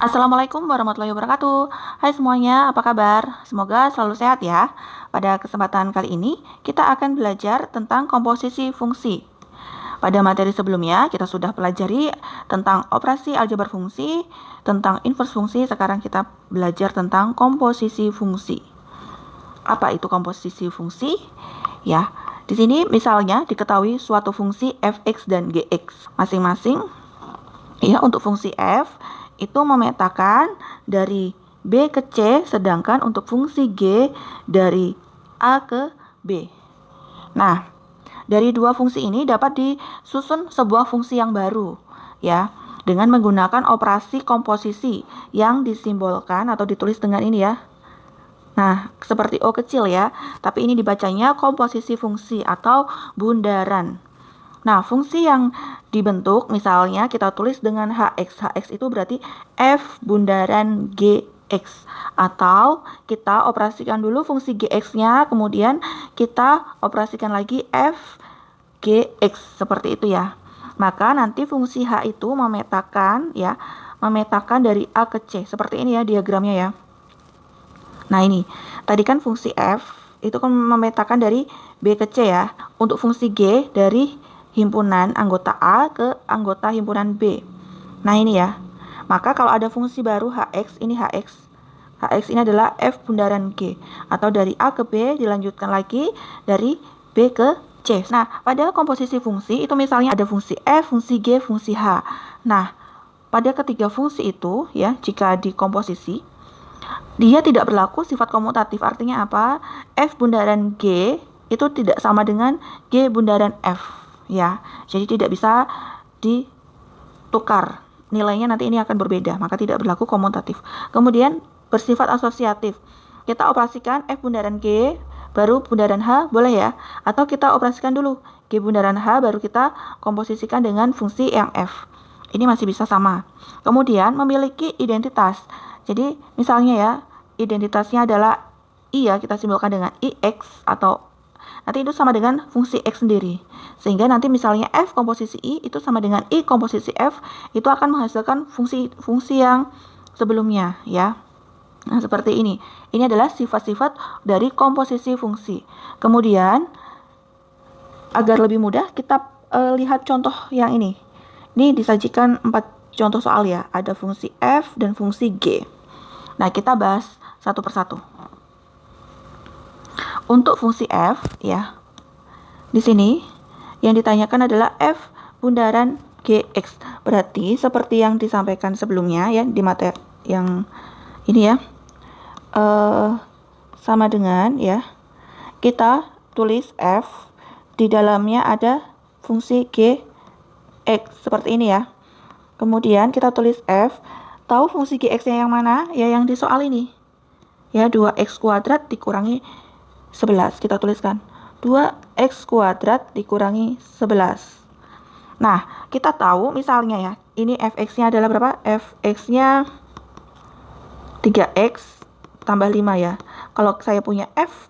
Assalamualaikum warahmatullahi wabarakatuh. Hai semuanya, apa kabar? Semoga selalu sehat ya. Pada kesempatan kali ini, kita akan belajar tentang komposisi fungsi. Pada materi sebelumnya, kita sudah pelajari tentang operasi aljabar fungsi, tentang inverse fungsi. Sekarang kita belajar tentang komposisi fungsi. Apa itu komposisi fungsi? Ya, di sini misalnya diketahui suatu fungsi fx dan gx masing-masing. Ya, untuk fungsi f itu memetakan dari B ke C, sedangkan untuk fungsi G dari A ke B. Nah, dari dua fungsi ini dapat disusun sebuah fungsi yang baru, ya, dengan menggunakan operasi komposisi yang disimbolkan atau ditulis dengan ini ya. Nah, seperti O kecil ya, tapi ini dibacanya komposisi fungsi atau bundaran. Nah, fungsi yang dibentuk misalnya kita tulis dengan Hx. Hx itu berarti F bundaran Gx. Atau kita operasikan dulu fungsi Gx-nya, kemudian kita operasikan lagi F Gx. Seperti itu ya. Maka nanti fungsi H itu memetakan ya, memetakan dari A ke C. Seperti ini ya diagramnya ya. Nah, ini. Tadi kan fungsi F itu kan memetakan dari B ke C ya. Untuk fungsi G dari himpunan anggota A ke anggota himpunan B. Nah, ini ya. Maka kalau ada fungsi baru Hx, ini Hx. Hx ini adalah F bundaran G. Atau dari A ke B dilanjutkan lagi dari B ke C. Nah, pada komposisi fungsi itu misalnya ada fungsi F, fungsi G, fungsi H. Nah, pada ketiga fungsi itu ya, jika dikomposisi, dia tidak berlaku sifat komutatif. Artinya apa? F bundaran G itu tidak sama dengan G bundaran F. Ya, jadi tidak bisa ditukar, nilainya nanti ini akan berbeda, maka tidak berlaku komutatif. Kemudian bersifat asosiatif, kita operasikan F bundaran G baru bundaran H, boleh ya, atau kita operasikan dulu G bundaran H baru kita komposisikan dengan fungsi yang F, ini masih bisa sama. Kemudian memiliki identitas, jadi misalnya ya, identitasnya adalah I ya, kita simbolkan dengan IX, atau nanti itu sama dengan fungsi X sendiri. Sehingga nanti misalnya F komposisi I itu sama dengan I komposisi F, itu akan menghasilkan fungsi yang sebelumnya ya. Nah, seperti ini. Ini adalah sifat-sifat dari komposisi fungsi. Kemudian agar lebih mudah kita lihat contoh yang ini. Ini disajikan 4 contoh soal ya. Ada fungsi F dan fungsi G. Nah, kita bahas satu persatu. Untuk fungsi F ya, di sini yang ditanyakan adalah F bundaran Gx. Berarti seperti yang disampaikan sebelumnya ya di materi yang ini ya, sama dengan ya, kita tulis F, di dalamnya ada fungsi Gx seperti ini ya. Kemudian kita tulis F, tahu fungsi Gx-nya yang mana? Ya yang di soal ini. Ya, 2x kuadrat dikurangi 11, kita tuliskan 2x kuadrat dikurangi 11. Nah, kita tahu misalnya ya, ini fx-nya adalah berapa? Fx-nya 3x tambah 5 ya. Kalau saya punya f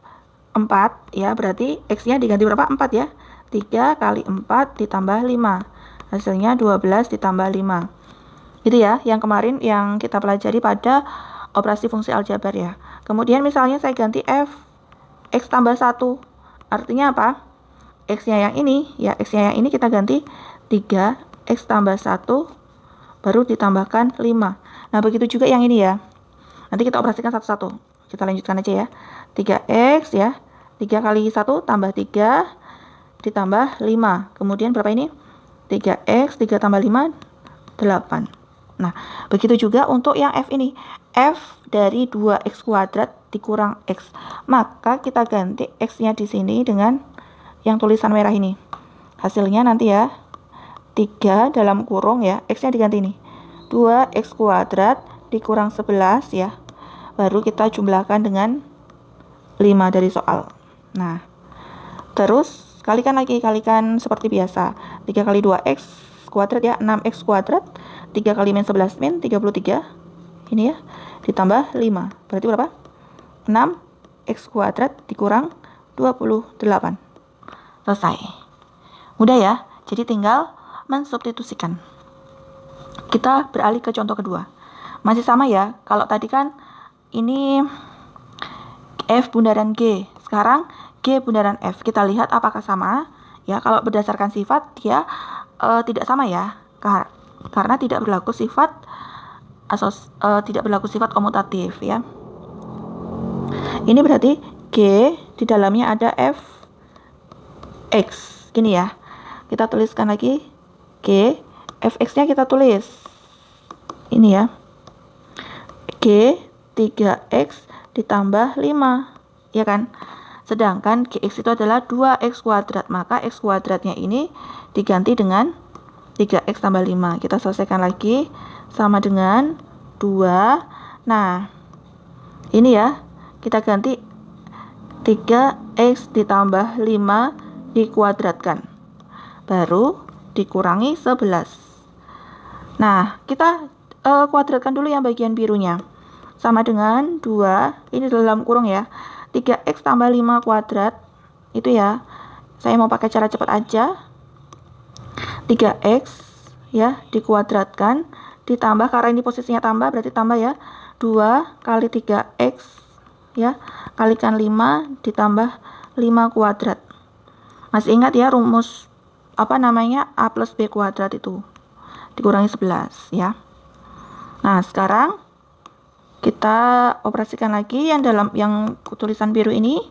4 ya, berarti x-nya diganti berapa? 4 ya. 3 kali 4 ditambah 5. Hasilnya 12 ditambah 5. Gitu ya, yang kemarin yang kita pelajari pada operasi fungsi aljabar ya. Kemudian misalnya saya ganti f X tambah 1. Artinya apa? X-nya yang ini, ya X-nya yang ini kita ganti 3, X tambah 1, baru ditambahkan 5. Nah, begitu juga yang ini ya. Nanti kita operasikan satu-satu. Kita lanjutkan aja ya. 3X ya. 3 kali 1 tambah 3, ditambah 5. Kemudian berapa ini? 3X, 3 tambah 5, 8. Nah, begitu juga untuk yang F ini. F dari 2x kuadrat dikurang X. Maka kita ganti X-nya di sini dengan yang tulisan merah ini. Hasilnya nanti ya, 3 dalam kurung ya, X-nya diganti ini. 2x kuadrat dikurang 11 ya. Baru kita jumlahkan dengan 5 dari soal. Nah, terus kalikan lagi, kalikan seperti biasa. 3 kali 2x kuadrat ya, 6x kuadrat. 3 kali min 11 min 33. Ini ya, ditambah 5. Berarti berapa? 6x kuadrat dikurang 28. Selesai. Mudah ya, jadi tinggal mensubstitusikan. Kita beralih ke contoh kedua. Masih sama ya. Kalau tadi kan ini F bundaran G. Sekarang G bundaran F. Kita lihat apakah sama. Ya, kalau berdasarkan sifat dia tidak sama ya. Karena tidak berlaku sifat komutatif ya. Ini berarti G di dalamnya ada F X. Gini ya. Kita tuliskan lagi G, Fx-nya kita tulis. Ini ya. G 3x ditambah 5, ya kan? Sedangkan Gx itu adalah 2x kuadrat, maka x kuadratnya ini diganti dengan 3x tambah 5. Kita selesaikan lagi, sama dengan 2. Nah, ini ya, kita ganti 3x ditambah 5 dikuadratkan. Baru dikurangi 11. Nah, kita kuadratkan dulu yang bagian birunya. Sama dengan 2, ini dalam kurung ya, 3x tambah 5 kuadrat, itu ya, saya mau pakai cara cepat aja, 3x ya, dikuadratkan, ditambah, karena ini posisinya tambah, berarti tambah ya, 2 kali 3x, ya, kalikan 5, ditambah 5 kuadrat. Masih ingat ya rumus, A plus B kuadrat itu, dikurangi 11 ya. Nah, sekarang kita operasikan lagi yang dalam yang tulisan biru ini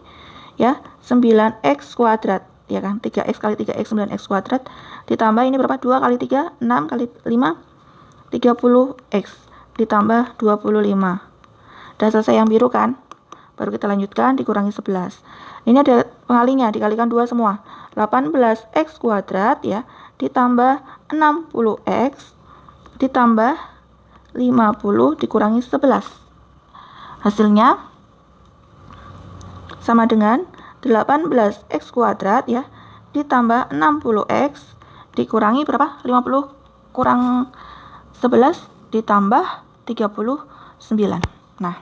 ya, 9x kuadrat ya kan, 3x kali 3x 9x kuadrat ditambah ini berapa, 2 kali 3 6 kali 5 30x ditambah 25. Udah selesai yang biru kan, baru kita lanjutkan dikurangi 11. Ini ada pengalinya, dikalikan 2 semua, 18x kuadrat ya, ditambah 60x ditambah 50 dikurangi 11. Hasilnya sama dengan 18x kuadrat ya, ditambah 60x dikurangi berapa? 50 kurang 11 ditambah 39. Nah,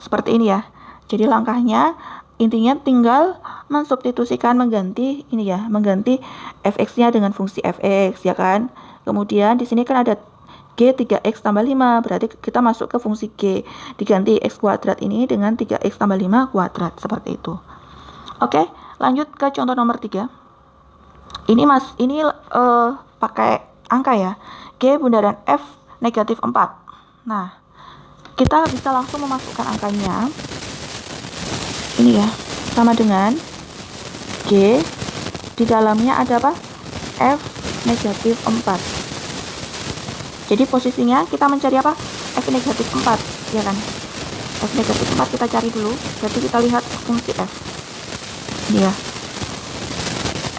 seperti ini ya. Jadi langkahnya intinya tinggal mensubstitusikan, mengganti ini ya, mengganti fx-nya dengan fungsi fx ya kan. Kemudian di sini kan ada G 3x tambah 5, berarti kita masuk ke fungsi G, diganti x kuadrat ini dengan 3x tambah 5 kuadrat, seperti itu. Oke, lanjut ke contoh nomor 3. Ini pakai angka ya, G bundaran F negatif 4. Nah, kita bisa langsung memasukkan angkanya. Ini ya, sama dengan G, di dalamnya ada apa? F negatif 4. Jadi posisinya kita mencari apa? F negatif 4, ya kan? F negatif 4 kita cari dulu. Berarti kita lihat fungsi F. Ini ya.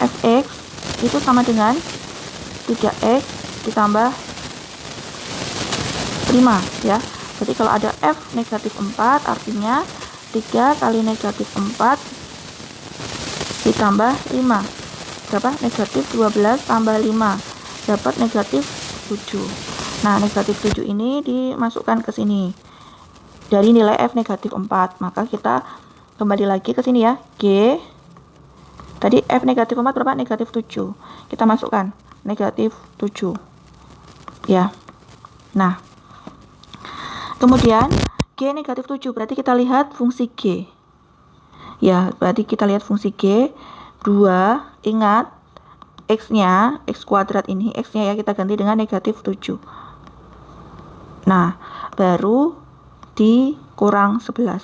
Fx itu sama dengan 3x ditambah 5, ya. Jadi kalau ada F negatif 4, artinya 3 kali negatif 4 ditambah 5. Berapa? Negatif 12 tambah 5. Dapat negatif 7. Nah, negatif 7 ini dimasukkan ke sini dari nilai F negatif 4. Maka kita kembali lagi ke sini ya. G tadi F negatif 4 berapa? Negatif 7. Kita masukkan negatif 7 ya. Nah, kemudian G negatif 7, berarti kita lihat fungsi G ya, berarti kita lihat fungsi G 2. Ingat x-nya, x kuadrat ini, x-nya ya, kita ganti dengan negatif 7. Nah, baru dikurang 11.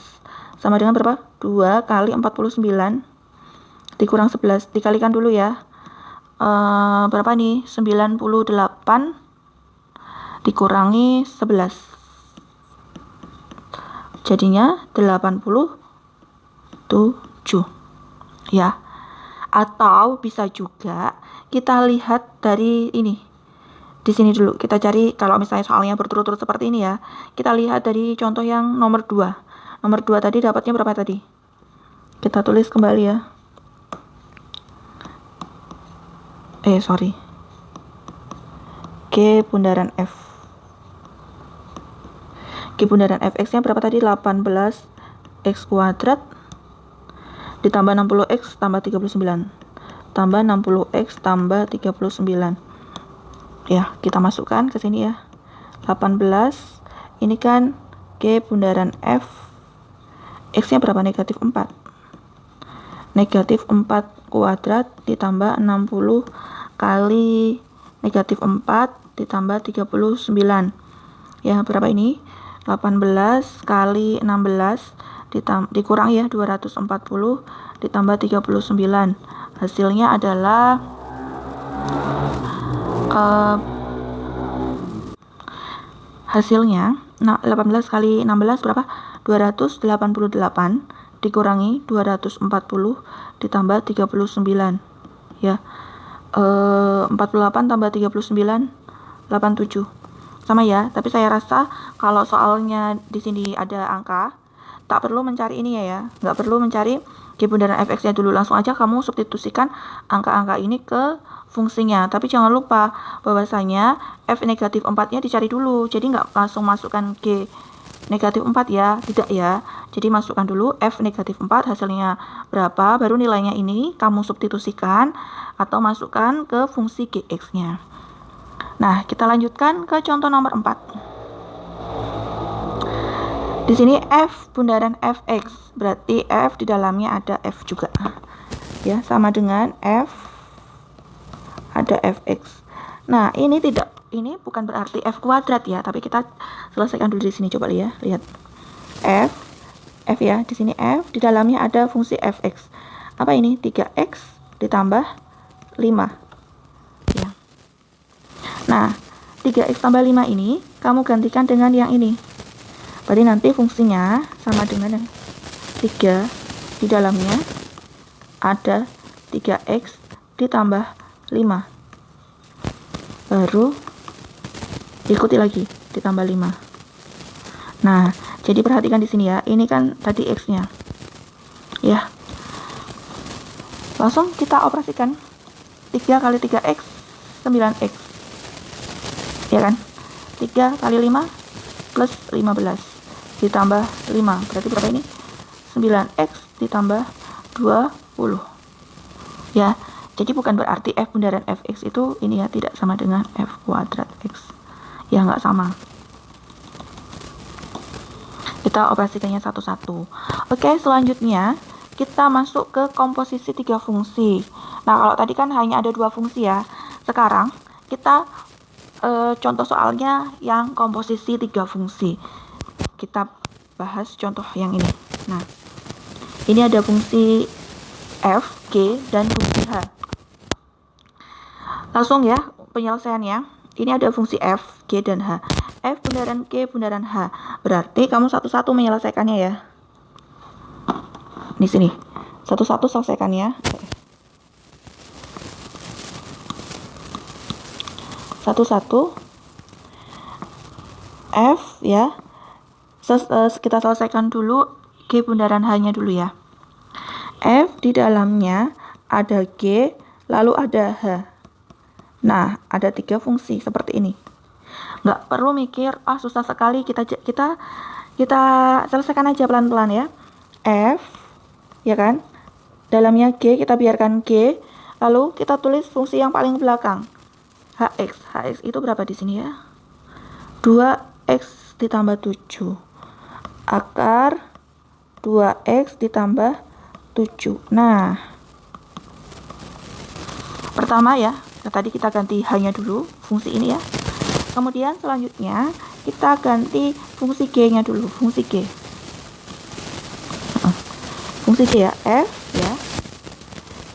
Sama dengan berapa? 2 kali 49 dikurang 11. Dikalikan dulu ya. Berapa nih? 98 dikurangi 11. Jadinya 87. Ya. Atau bisa juga kita lihat dari ini. Di sini dulu kita cari, kalau misalnya soalnya berturut-turut seperti ini ya, kita lihat dari contoh yang nomor 2. Nomor 2 tadi dapatnya berapa tadi? Kita tulis kembali ya. G bundaran F. G bundaran fx-nya berapa tadi? 18x kuadrat ditambah 60x tambah 39. Tambah 60x tambah 39. Ya, kita masukkan ke sini ya. 18, Ini kan G bundaran F, X-nya berapa? Negatif 4. Negatif 4 kuadrat ditambah 60 kali negatif 4 ditambah 39. Ya, berapa ini? 18 kali 16 dikurang ya 240 ditambah 39. Hasilnya adalah nah 18 kali 16 berapa? 288 dikurangi 240 ditambah 39 ya. 48 tambah 39 87 sama ya. Tapi saya rasa kalau soalnya di sini ada angka, tak perlu mencari ini ya, nggak perlu mencari G bundaran fx nya dulu, langsung aja kamu substitusikan angka-angka ini ke fungsinya. Tapi jangan lupa bahwasanya f negatif 4 nya dicari dulu, jadi nggak langsung masukkan G negatif 4 ya, tidak ya. Jadi masukkan dulu f negatif 4 hasilnya berapa, baru nilainya ini kamu substitusikan atau masukkan ke fungsi gx nya. Nah, kita lanjutkan ke contoh nomor 4. Di sini f bundaran fx, berarti f di dalamnya ada f juga. Ya, sama dengan f ada fx. Nah, ini bukan berarti f kuadrat ya, tapi kita selesaikan dulu di sini, coba ya, lihat. F ya, di sini f di dalamnya ada fungsi fx. Apa ini? 3x ditambah 5. Ya. Nah, 3x tambah 5 ini kamu gantikan dengan yang ini. Berarti nanti fungsinya sama dengan yang 3 di dalamnya ada 3x ditambah 5. Baru ikuti lagi ditambah 5. Nah, jadi perhatikan di sini ya. Ini kan tadi x-nya. Ya. Langsung kita operasikan. 3 kali 3x 9x. Ya kan? 3 kali 5 plus 15 ditambah 5, berarti berapa ini? 9x ditambah 20. Ya, jadi bukan berarti f bundaran fx itu ini ya tidak sama dengan f kuadrat x. Ya, nggak sama. Kita operasikannya satu-satu. Oke, selanjutnya kita masuk ke komposisi 3 fungsi. Nah, kalau tadi kan hanya ada 2 fungsi ya. Sekarang kita contoh soalnya yang komposisi 3 fungsi. Kita bahas contoh yang ini. Nah, ini ada fungsi f, g, dan fungsi h. Langsung ya penyelesaiannya. Ini ada fungsi f, g, dan h. F bundaran g bundaran h. Berarti kamu satu-satu menyelesaikannya ya. Di sini. Satu-satu selesaikan ya. Satu-satu. F ya. Kita selesaikan dulu G bundaran H-nya dulu ya. F di dalamnya ada G, lalu ada H. Nah, ada 3 fungsi seperti ini. Nggak perlu mikir, susah sekali, kita selesaikan aja pelan-pelan ya. F, ya kan? Dalamnya G, kita biarkan G, lalu kita tulis fungsi yang paling belakang. Hx itu berapa di sini ya? 2x ditambah 7. Akar 2x ditambah 7. Nah, pertama ya, tadi kita ganti h-nya dulu, fungsi ini ya. Kemudian selanjutnya kita ganti fungsi g-nya dulu, fungsi g. Fungsi g ya, f ya.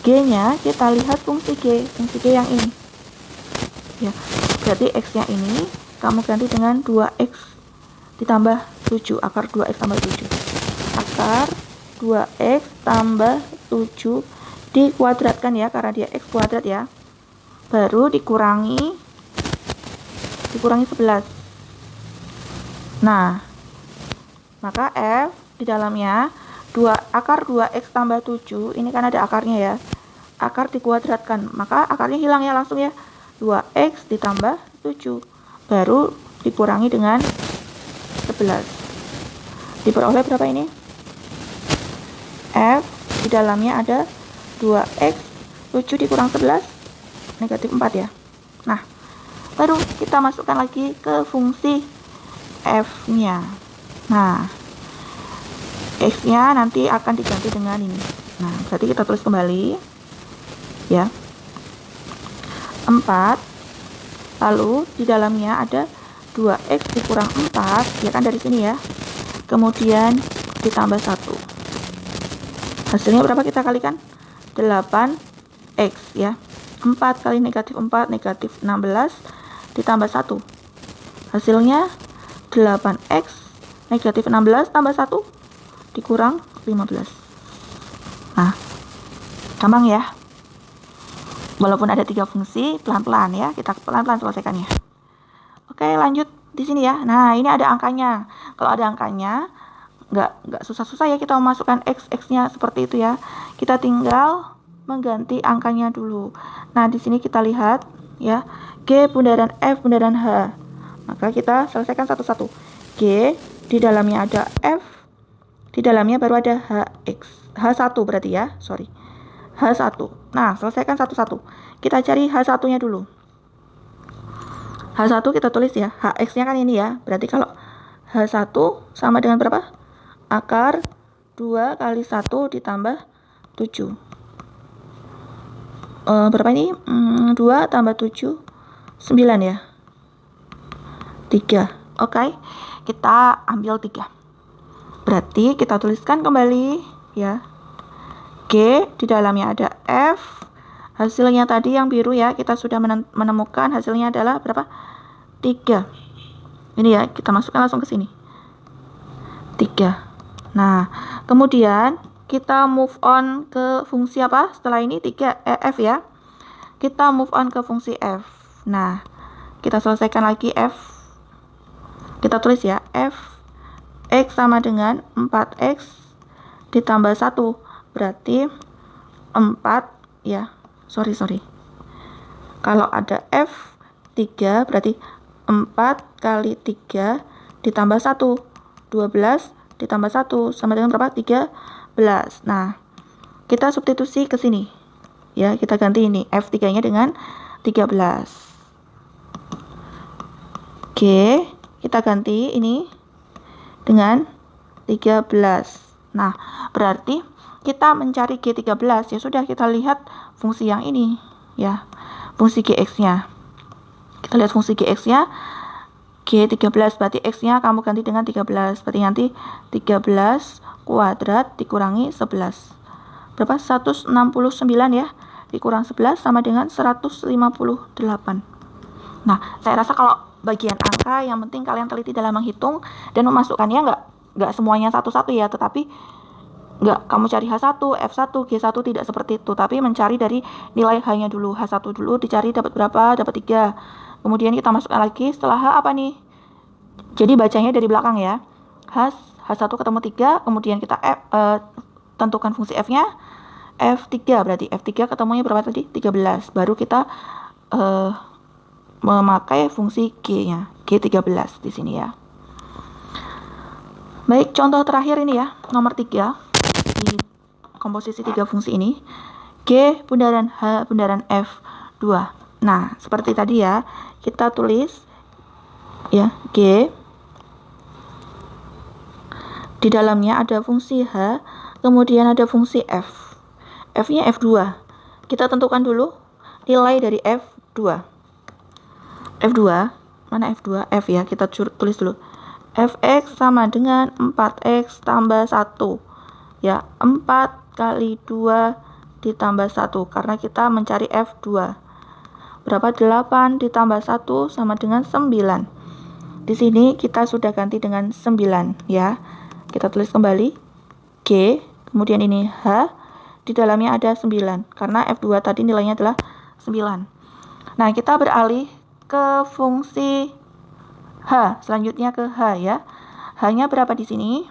G-nya kita lihat fungsi g yang ini. Ya, berarti x-nya ini kamu ganti dengan 2x ditambah 7, akar 2x tambah 7. Akar 2x tambah 7 dikuadratkan ya, karena dia x kuadrat ya. Baru dikurangi 11. Nah, maka f di dalamnya akar 2x tambah 7, ini kan ada akarnya ya. Akar dikuadratkan, maka akarnya hilang ya langsung ya. 2x ditambah 7. Baru dikurangi dengan 11. Diperoleh berapa ini? F di dalamnya ada 2x, 7 dikurang 11, negatif 4 ya. Nah, baru kita masukkan lagi ke fungsi F-nya. Nah, X-nya nanti akan diganti dengan ini. Nah, berarti kita tulis kembali ya. 4, lalu di dalamnya ada 2X dikurang 4, ya kan dari sini ya. Kemudian ditambah 1. Hasilnya berapa kita kalikan? 8X ya. 4 kali negatif 4, negatif 16, ditambah 1. Hasilnya 8X negatif 16 tambah 1 dikurang 15. Nah, gampang ya. Walaupun ada 3 fungsi, pelan-pelan ya. Kita pelan-pelan selesaikannya. Oke, lanjut di sini ya. Nah, ini ada angkanya. Kalau ada angkanya, nggak susah-susah ya kita memasukkan X-nya seperti itu ya. Kita tinggal mengganti angkanya dulu. Nah, di sini kita lihat ya, G bundaran F bundaran H. Maka kita selesaikan satu-satu. G di dalamnya ada F, di dalamnya baru ada HX. H1 berarti ya, sorry. H1. Nah, selesaikan satu-satu. Kita cari H1-nya dulu. H1 kita tulis ya, HX-nya kan ini ya. Berarti kalau H1 sama dengan berapa? Akar 2 kali 1 ditambah 7. Berapa ini? 2 tambah 7, 9 ya. 3. Oke, kita ambil 3. Berarti kita tuliskan kembali ya. G di dalamnya ada F. Hasilnya tadi yang biru ya, kita sudah menemukan hasilnya adalah berapa? 3. Ini ya, kita masukkan langsung ke sini. 3. Nah, kemudian kita move on ke fungsi apa? Setelah ini 3 F ya. Kita move on ke fungsi F. Nah, kita selesaikan lagi F. Kita tulis ya, F X sama dengan 4X ditambah 1. Berarti 4 ya. Sorry. Kalau ada F 3 berarti 4 kali 3 ditambah 1. 12 ditambah 1 sama dengan berapa? 13. Nah, kita substitusi ke sini. Ya, kita ganti ini F3-nya dengan 13. G kita ganti ini dengan 13. Nah, berarti kita mencari G13 ya sudah, kita lihat fungsi yang ini ya. Fungsi Gx-nya. Kita lihat fungsi Gx-nya. G13 berarti X-nya kamu ganti dengan 13. Berarti nanti 13 kuadrat dikurangi 11. Berapa? 169 ya. Dikurang 11 sama dengan 158. Nah, saya rasa kalau bagian angka yang penting kalian teliti dalam menghitung dan memasukkannya nggak semuanya satu-satu ya, tetapi nggak kamu cari H1, F1, G1 tidak seperti itu, tapi mencari dari nilai H-nya dulu. H1 dulu dicari dapat berapa? Dapat 3. Kemudian kita masukkan lagi setelah H apa nih? Jadi bacanya dari belakang ya. H1 ketemu 3, kemudian kita tentukan fungsi F-nya. F3 berarti F3 ketemunya berapa tadi? 13. Baru kita memakai fungsi G-nya. G13 di sini ya. Baik, contoh terakhir ini ya, nomor 3 di komposisi 3 fungsi ini. G bundaran H bundaran F2. Nah, seperti tadi ya, kita tulis ya, G di dalamnya ada fungsi H, kemudian ada fungsi F. F-nya F2. Kita tentukan dulu nilai dari F2. F2, mana F2? F ya, kita tulis dulu. Fx sama dengan 4x tambah 1. Ya, 4 kali 2 ditambah 1 karena kita mencari F2. Berapa? 8 ditambah 1 sama dengan 9. Di sini kita sudah ganti dengan 9 ya. Kita tulis kembali G, kemudian ini H, di dalamnya ada 9 karena F2 tadi nilainya adalah 9. Nah, kita beralih ke fungsi H, selanjutnya ke H ya. H-nya berapa di sini?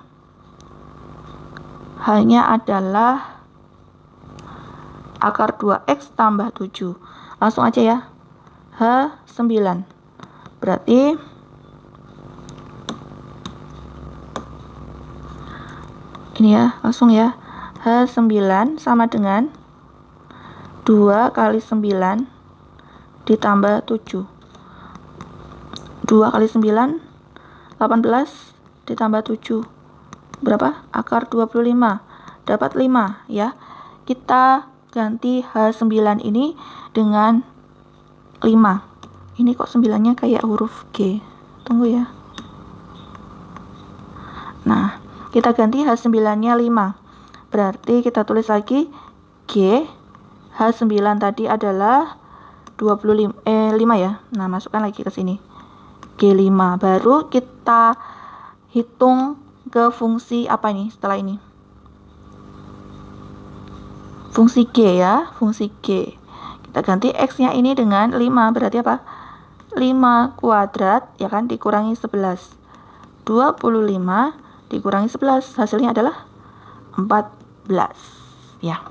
H-nya adalah akar 2x tambah 7. Langsung aja ya. H 9. Berarti ini ya, langsung ya. H 9 sama dengan 2 kali 9 ditambah 7. 2 kali 9 18 ditambah 7. Berapa? Akar 25. Dapat 5 ya. Kita ganti H9 ini dengan 5. Ini kok 9-nya kayak huruf G. Tunggu ya. Nah, kita ganti H9-nya 5. Berarti kita tulis lagi G. H9 tadi adalah 5 ya. Nah, masukkan lagi ke sini. G5. Baru kita hitung ke fungsi apa ini setelah ini? Fungsi G ya, fungsi G. Kita ganti X-nya ini dengan 5, berarti apa? 5 kuadrat, ya kan, dikurangi 11. 25 dikurangi 11, hasilnya adalah 14, ya.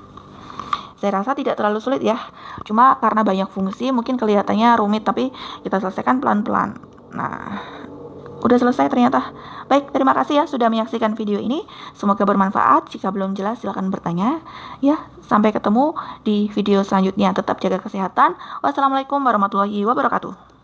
Saya rasa tidak terlalu sulit ya. Cuma karena banyak fungsi, mungkin kelihatannya rumit, tapi kita selesaikan pelan-pelan. Nah, udah selesai ternyata. Baik, terima kasih ya sudah menyaksikan video ini. Semoga bermanfaat. Jika belum jelas silahkan bertanya. Ya, sampai ketemu di video selanjutnya. Tetap jaga kesehatan. Wassalamualaikum warahmatullahi wabarakatuh.